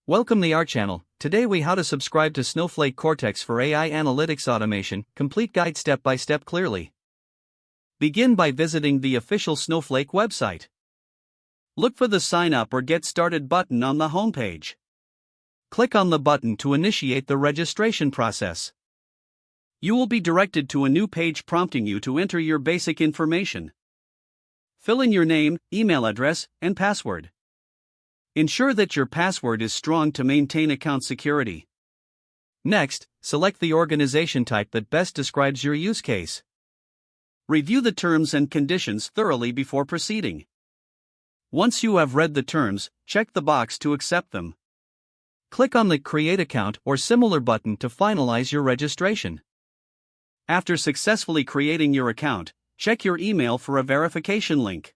Welcome to our channel. Today we how to subscribe to Snowflake Cortex for AI analytics automation, complete guide step by step clearly. Begin by visiting the official Snowflake website. Look for the sign up or get started button on the homepage. Click on the button to initiate the registration process. You will be directed to a new page prompting you to enter your basic information. Fill in your name, email address, and password. Ensure that your password is strong to maintain account security. Next, select the organization type that best describes your use case. Review the terms and conditions thoroughly before proceeding. Once you have read the terms, check the box to accept them. Click on the Create Account or similar button to finalize your registration. After successfully creating your account, check your email for a verification link.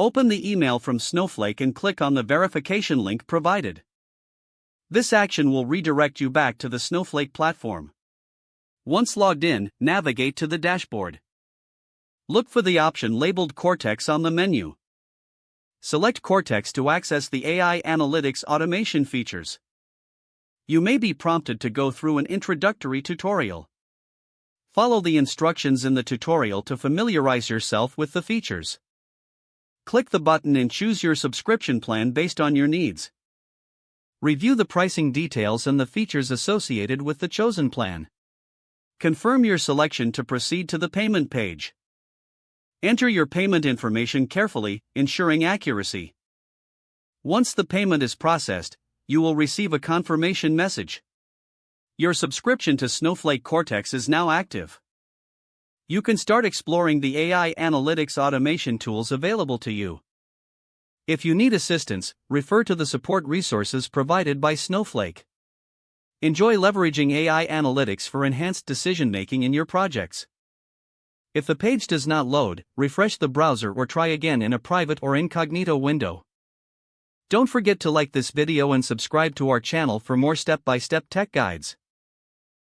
Open the email from Snowflake and click on the verification link provided. This action will redirect you back to the Snowflake platform. Once logged in, navigate to the dashboard. Look for the option labeled Cortex on the menu. Select Cortex to access the AI analytics automation features. You may be prompted to go through an introductory tutorial. Follow the instructions in the tutorial to familiarize yourself with the features. Click the button and choose your subscription plan based on your needs. Review the pricing details and the features associated with the chosen plan. Confirm your selection to proceed to the payment page. Enter your payment information carefully, ensuring accuracy. Once the payment is processed, you will receive a confirmation message. Your subscription to Snowflake Cortex is now active. You can start exploring the AI analytics automation tools available to you. If you need assistance, refer to the support resources provided by Snowflake. Enjoy leveraging AI analytics for enhanced decision-making in your projects. If the page does not load, refresh the browser or try again in a private or incognito window. Don't forget to like this video and subscribe to our channel for more step-by-step tech guides.